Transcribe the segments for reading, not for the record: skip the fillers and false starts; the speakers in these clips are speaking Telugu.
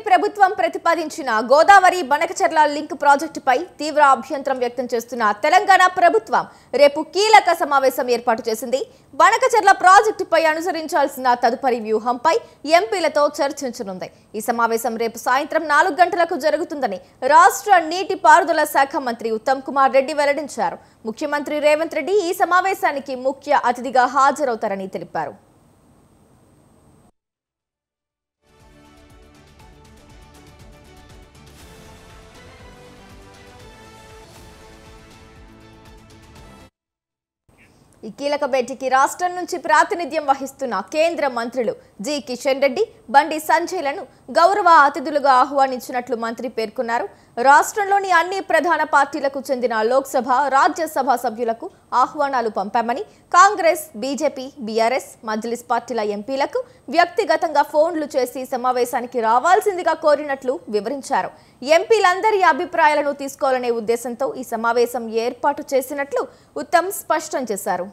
ప్రభుత్వం ప్రతిపాదించిన గోదావరి బనకచెర్ల లింక్ ప్రాజెక్టుపై తీవ్ర అభ్యంతరం వ్యక్తం చేస్తున్న తెలంగాణ ప్రభుత్వం రేపు కీలక సమావేశం ఏర్పాటు చేసింది. బనకచెర్ల ప్రాజెక్టుపై అనుసరించాల్సిన తదుపరి వ్యూహంపై ఎంపీలతో చర్చించనుంది. ఈ సమావేశం రేపు సాయంత్రం 4 గంటలకు జరుగుతుందని రాష్ట్ర నీటిపారుదల శాఖ మంత్రి ఉత్తమ్ కుమార్ రెడ్డి వెల్లడించారు. ముఖ్యమంత్రి రేవంత్ రెడ్డి ఈ సమావేశానికి ముఖ్య అతిథిగా హాజరవుతారని తెలిపారు. ఈ కీలక భేటీకి రాష్ట్రం నుంచి ప్రాతినిధ్యం వహిస్తున్న కేంద్ర మంత్రులు జి కిషన్ రెడ్డి, బండి సంజయ్లను గౌరవ అతిథులుగా ఆహ్వానించినట్లు మంత్రి పేర్కొన్నారు. రాష్ట్రంలోని అన్ని ప్రధాన పార్టీలకు చెందిన లోక్సభ, రాజ్యసభ సభ్యులకు ఆహ్వానాలు పంపామని, కాంగ్రెస్, బీజేపీ, బీఆర్ఎస్, మజ్లిస్ పార్టీల ఎంపీలకు వ్యక్తిగతంగా ఫోన్లు చేసి సమావేశానికి రావాల్సిందిగా కోరినట్లు వివరించారు. ఎంపీలందరి అభిప్రాయాలను తీసుకోవాలనే ఉద్దేశంతో ఈ సమావేశం ఏర్పాటు చేసినట్లు ఉత్తమ్ స్పష్టం చేశారు.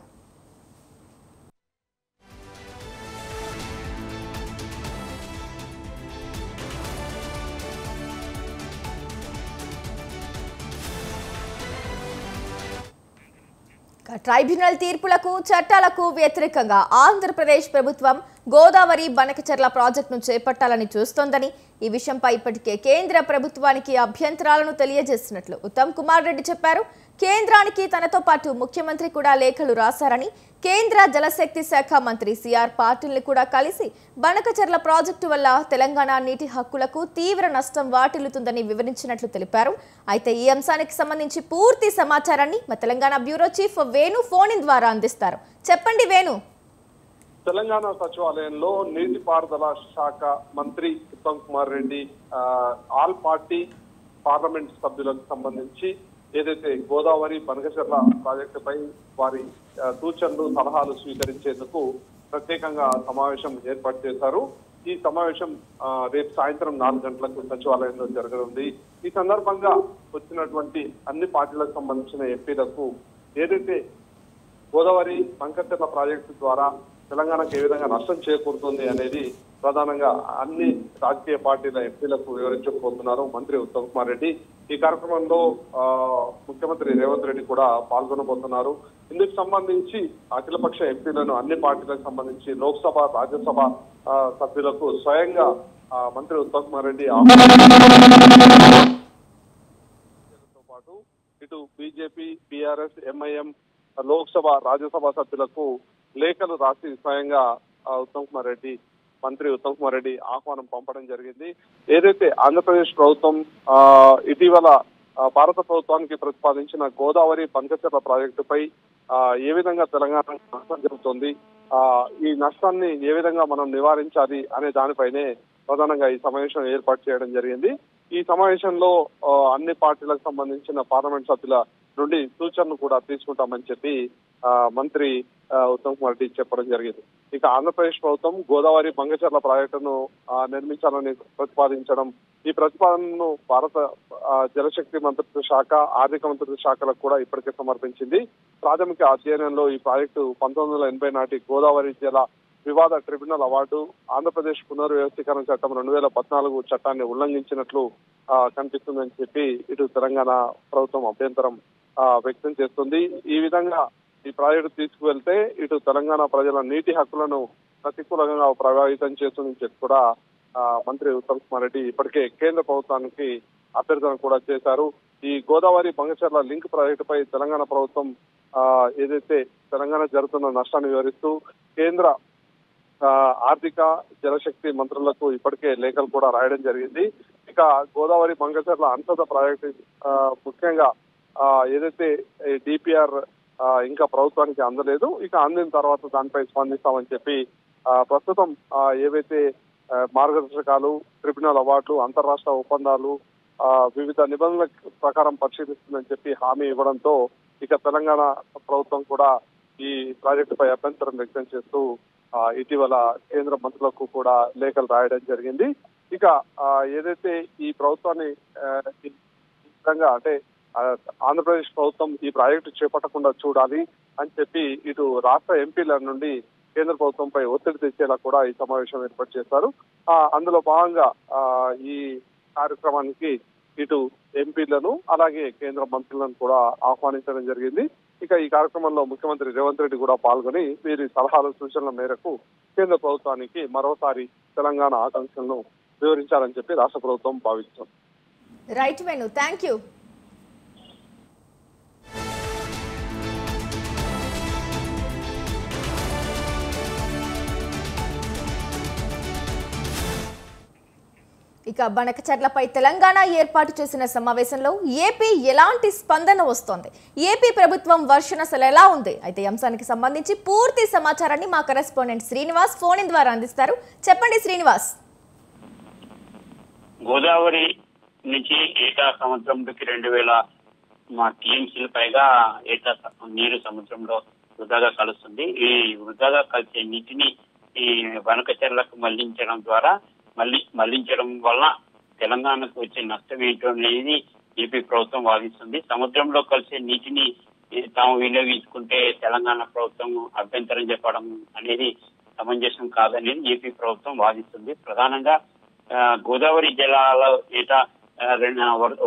ట్రైబ్యునల్ తీర్పులకు, చట్టాలకు వ్యతిరేకంగా ఆంధ్రప్రదేశ్ ప్రభుత్వం గోదావరి బనకచెర్ల ప్రాజెక్టును చేపట్టాలని చూస్తోందని, ఈ విషయంపై ఇప్పటికే కేంద్ర ప్రభుత్వానికి అభ్యంతరాలను తెలియజేసినట్లు ఉత్తమ్ కుమార్ రెడ్డి చెప్పారు. కేంద్రానికి తనతో పాటు ముఖ్యమంత్రి కూడా లేఖలు రాశారని, కేంద్ర జలశక్తి శాఖ మంత్రి సిఆర్ పాటిల్ని కూడా కలిసి బనకచెర్ల ప్రాజెక్టు వల్ల తెలంగాణ నీటి హక్కులకు తీవ్ర నష్టం వాటిల్లుతుందని వివరించినట్లు తెలిపారు. అయితే ఈ అంశానికి సంబంధించి పూర్తి సమాచారాన్ని మా Telangana bureau chief Venu phone in ద్వారా అందిస్తారు. చెప్పండి వేణు. తెలంగాణ సచివాలయంలో నీటిపారుదల శాఖ మంత్రి Uttam Kumar Reddy all party parliament సభ్యులకు సంబంధించి ఏదైతే గోదావరి బనకచెర్ల ప్రాజెక్టుపై వారి సూచనలు, సలహాలు స్వీకరించేందుకు ప్రత్యేకంగా సమావేశం ఏర్పాటు చేశారు. ఈ సమావేశం రేపు సాయంత్రం 4 గంటలకు సచివాలయంలో జరగనుంది. ఈ సందర్భంగా వచ్చినటువంటి అన్ని పార్టీలకు సంబంధించిన ఎంపీలకు ఏదైతే గోదావరి బనకచెర్ల ప్రాజెక్టు ద్వారా తెలంగాణకు ఏ విధంగా నష్టం చేకూరుతుంది అనేది ప్రధానంగా అన్ని రాజకీయ పార్టీల ఎంపీలకు వివరించబోతున్నారు మంత్రి ఉత్తమ్ కుమార్ రెడ్డి. ఈ కార్యక్రమంలో ముఖ్యమంత్రి రేవంత్ రెడ్డి కూడా పాల్గొనబోతున్నారు. ఇందుకు సంబంధించి అఖిలపక్ష ఎంపీలను, అన్ని పార్టీలకు సంబంధించి లోక్సభ, రాజ్యసభ సభ్యులకు స్వయంగా మంత్రి ఉత్తమ్ కుమార్ రెడ్డి తో పాటు ఇటు BJP, BRS, MIM Lok Sabha, Rajya Sabha సభ్యులకు లేఖలు రాసి స్వయంగా మంత్రి ఉత్తమ్ కుమార్ రెడ్డి ఆహ్వానం పంపడం జరిగింది. ఏదైతే ఆంధ్రప్రదేశ్ ప్రభుత్వం ఇటీవల భారత ప్రభుత్వానికి ప్రతిపాదించిన గోదావరి బనకచెర్ల ప్రాజెక్టుపై ఏ విధంగా తెలంగాణ నష్టం జరుగుతుంది, ఈ నష్టాన్ని ఏ విధంగా మనం నివారించాలి అనే దానిపైనే ప్రధానంగా ఈ సమావేశం ఏర్పాటు చేయడం జరిగింది. ఈ సమావేశంలో అన్ని పార్టీలకు సంబంధించిన పార్లమెంట్ సభ్యుల నుండి సూచనలు కూడా తీసుకుంటామని చెప్పి మంత్రి ఉత్తమ్ కుమార్ రెడ్డి చెప్పడం జరిగింది. ఇక ఆంధ్రప్రదేశ్ ప్రభుత్వం గోదావరి బనకచెర్ల ప్రాజెక్టును నిర్మించాలని ప్రతిపాదించడం, ఈ ప్రతిపాదనను భారత జలశక్తి మంత్రిత్వ శాఖ, ఆర్థిక మంత్రిత్వ శాఖలకు కూడా ఇప్పటికే సమర్పించింది. ప్రాథమిక అధ్యయనంలో ఈ ప్రాజెక్టు 1980 నాటి గోదావరి జల వివాద ట్రిబ్యునల్ అవార్డు, ఆంధ్రప్రదేశ్ పునర్వ్యవస్థీకరణ చట్టం 2014 చట్టాన్ని ఉల్లంఘించినట్లు కనిపిస్తుందని చెప్పి ఇటు తెలంగాణ ప్రభుత్వం అభ్యంతరం వ్యక్తం చేస్తుంది. ఈ విధంగా ఈ ప్రాజెక్టు తీసుకువెళ్తే ఇటు తెలంగాణ ప్రజల నీటి హక్కులను ప్రతికూలంగా ప్రభావితం చేస్తుందని చెప్పి కూడా మంత్రి ఉత్తమ్ కుమార్ రెడ్డి ఇప్పటికే కేంద్ర ప్రభుత్వానికి అభ్యర్థన కూడా చేశారు. ఈ గోదావరి బనకచెర్ల లింక్ ప్రాజెక్టుపై తెలంగాణ ప్రభుత్వం ఏదైతే తెలంగాణ జరుగుతున్న నష్టాన్ని వివరిస్తూ కేంద్ర ఆర్థిక, జలశక్తి మంత్రులకు ఇప్పటికే లేఖలు కూడా రాయడం జరిగింది. ఇక గోదావరి బనకచెర్ల అంతర్గత ప్రాజెక్టు ముఖ్యంగా ఏదైతే డిపిఆర్ ఇంకా ప్రభుత్వానికి అందలేదు, ఇక అందిన తర్వాత దానిపై స్పందిస్తామని చెప్పి ప్రస్తుతం ఏవైతే మార్గదర్శకాలు, ట్రిబ్యునల్ అవార్డులు, అంతర్రాష్ట్ర ఒప్పందాలు వివిధ నిబంధనల ప్రకారం పరిశీలిస్తుందని చెప్పి హామీ ఇవ్వడంతో ఇక తెలంగాణ ప్రభుత్వం కూడా ఈ ప్రాజెక్టుపై అభ్యంతరం వ్యక్తం చేస్తూ ఇటీవల కేంద్ర మంత్రులకు కూడా లేఖలు రాయడం జరిగింది. ఇక ఏదైతే ఈ ప్రభుత్వాన్ని విధంగా అంటే ఆంధ్రప్రదేశ్ ప్రభుత్వం ఈ ప్రాజెక్టు చేపట్టకుండా చూడాలి అని చెప్పి ఇటు రాష్ట్ర ఎంపీల నుండి కేంద్ర ప్రభుత్వంపై ఒత్తిడి తెచ్చేలా కూడా ఈ సమావేశం ఏర్పాటు చేశారు. అందులో భాగంగా ఈ కార్యక్రమానికి ఇటు ఎంపీలను అలాగే కేంద్ర మంత్రులను కూడా ఆహ్వానించడం జరిగింది. ఇక ఈ కార్యక్రమంలో ముఖ్యమంత్రి రేవంత్ రెడ్డి కూడా పాల్గొని వీరి సలహాలు సూచనల మేరకు కేంద్ర ప్రభుత్వానికి మరోసారి తెలంగాణ ఆకాంక్షలను వివరించాలని చెప్పి రాష్ట్ర ప్రభుత్వం భావిస్తుంది. Right Venu, thank you. ఇక బనకచర్లపై తెలంగాణ ఏర్పాటు చేసిన సమావేశంలో ఏపీ ఎలాంటి స్పందన వస్తోంది, ఏపీ ప్రభుత్వం వర్షన్ అసలు ఎలా ఉంది, అయితే ఈ అంశానికి సంబంధించి పూర్తి సమాచారాన్ని మా కరెస్పాండెంట్ శ్రీనివాస్ ఫోన్ ఇన్ ద్వారా అందిస్తారు. చెప్పండి శ్రీనివాస్. గోదావరి నుంచి ఏటా సముద్రంలోకి 2000 టీఎంసీల పైగా ఏటా నీరు సముద్రంలో వృధాగా కలుస్తుంది. ఈ వృధాగా కలిసే నీటిని ఈ బనకచెర్లకు మళ్లించడం వల్ల తెలంగాణకు వచ్చే నష్టం ఏంటో అనేది ఏపీ ప్రభుత్వం వాదిస్తుంది. సముద్రంలో కలిసే నీటిని తాము వినియోగించుకుంటే తెలంగాణ ప్రభుత్వం అభ్యంతరం చెప్పడం అనేది సమంజసం కాదని ఏపీ ప్రభుత్వం వాదిస్తుంది. ప్రధానంగా గోదావరి జలాల ఏటా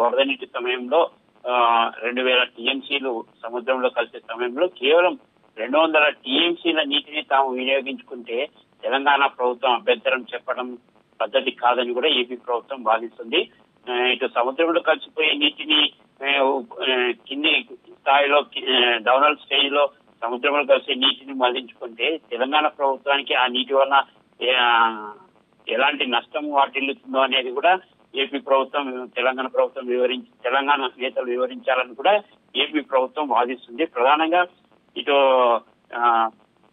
వరద నీటి సమయంలో 2000 టీఎంసీలు సముద్రంలో కలిసే సమయంలో కేవలం 200 టీఎంసీల నీటిని తాము వినియోగించుకుంటే తెలంగాణ ప్రభుత్వం అభ్యంతరం చెప్పడం పద్ధతి కాదని కూడా ఏపీ ప్రభుత్వం భావిస్తుంది. ఇటు సముద్రంలో కలిసిపోయే నీటిని కింది స్థాయిలో డౌనల్ స్టేజ్ లో సముద్రంలో కలిసే నీటిని మళ్లించుకుంటే తెలంగాణ ప్రభుత్వానికి ఆ నీటి వల్ల ఎలాంటి నష్టం వాటిల్లుతుందో అనేది కూడా ఏపీ ప్రభుత్వం తెలంగాణ నేతలు వివరించాలని కూడా ఏపీ ప్రభుత్వం వాదిస్తుంది. ప్రధానంగా ఇటు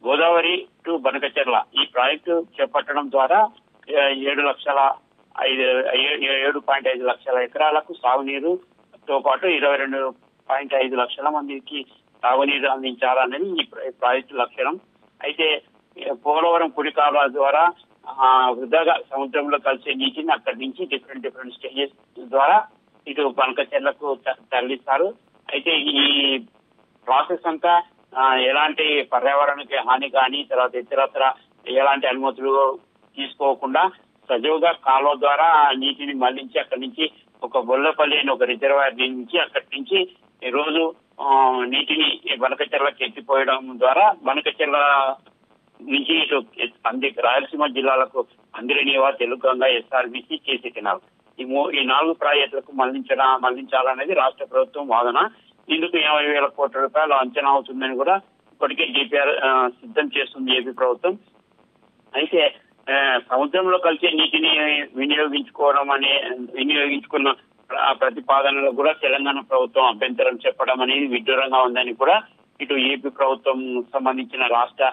గోదావరి టు బనకచెర్ల ఈ ప్రాజెక్టు చేపట్టడం ద్వారా 7.5 లక్షల ఎకరాలకు సాగునీరుతో పాటు 22.5 లక్షల మందికి సాగునీరు అందించాలనేది ఈ ప్రాజెక్టు లక్ష్యం. అయితే పోలవరం కుడి కాలువ ద్వారా వృధాగా సముద్రంలో కలిసే నీటిని అక్కడి నుంచి డిఫరెంట్ స్టేజెస్ ద్వారా ఇటు బనకచెర్లకు తరలిస్తారు. అయితే ఈ ప్రాసెస్ అంతా ఎలాంటి పర్యావరణానికి హాని కానీ తర్వాత ఇతరత్ర ఎలాంటి అనుమతులు తీసుకోకుండా సజీవుగా కాలువ ద్వారా నీటిని మళ్లించి అక్కడి నుంచి ఒక బొల్లపల్లి అని ఒక రిజర్వాయర్ నుంచి అక్కడి నుంచి రోజు నీటిని బనకచెర్లకు ఎత్తిపోయడం ద్వారా బనకచెర్ల నుంచి ఇటు రాయలసీమ జిల్లాలకు అందిరనీవా, తెలుగంగ, ఎస్ఆర్బీసీ, కేసీ కెనాల్ ఈ 4 ప్రాజెక్టులకు మళ్లించాలనేది రాష్ట్ర ప్రభుత్వం వాదన. ఇందుకు 50,000 కోట్ల రూపాయలు అంచనా అవుతుందని కూడా ఇప్పటికే డిపిఆర్ సిద్ధం చేస్తుంది ఏపీ ప్రభుత్వం. అయితే సముద్రంలో కలిసే నీటిని వినియోగించుకున్న ప్రతిపాదనలు కూడా తెలంగాణ ప్రభుత్వం అభ్యంతరం చెప్పడం అనేది విడ్డూరంగా ఉందని కూడా ఇటు ఏపీ ప్రభుత్వం సంబంధించిన రాష్ట్ర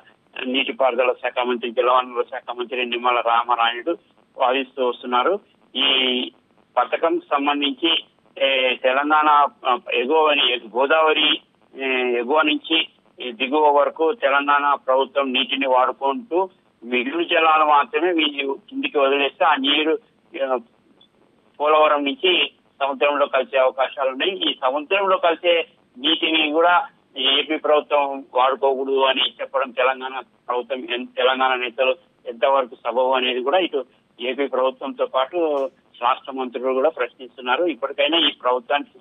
నీటిపారుదల శాఖ మంత్రి, జలవనరుల శాఖ మంత్రి నిమ్మల రామనాయుడు వాదిస్తూ వస్తున్నారు. ఈ పథకం సంబంధించి తెలంగాణ గోదావరి ఎగువ నుంచి దిగువ వరకు తెలంగాణ ప్రభుత్వం నీటిని వాడుకుంటూ మిగులు జలాలు మాత్రమే కిందికి వదిలేస్తే ఆ నీరు పోలవరం నుంచి సముద్రంలో కలిసే అవకాశాలు ఉన్నాయి. ఈ సముద్రంలో కలిసే నీటిని కూడా ఏపీ ప్రభుత్వం వాడుకోకూడదు అని చెప్పడం తెలంగాణ నేతలు ఎంతవరకు సబబు అనేది కూడా ఇటు ఏపీ ప్రభుత్వంతో పాటు రాష్ట్ర మంత్రులు కూడా ప్రశ్నిస్తున్నారు. ఇప్పటికైనా ఈ ప్రభుత్వానికి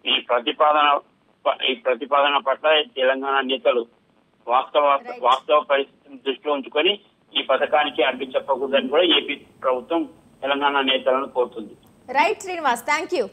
ఈ ప్రతిపాదన పట్ల తెలంగాణ నేతలు వాస్తవ పరిస్థితిని దృష్టిలో ఉంచుకొని ఈ పథకానికి అడ్డు చెప్పకూడదని కూడా ఏపీ ప్రభుత్వం తెలంగాణ నేతలను కోరుతుంది. Right Srinivas, thank you.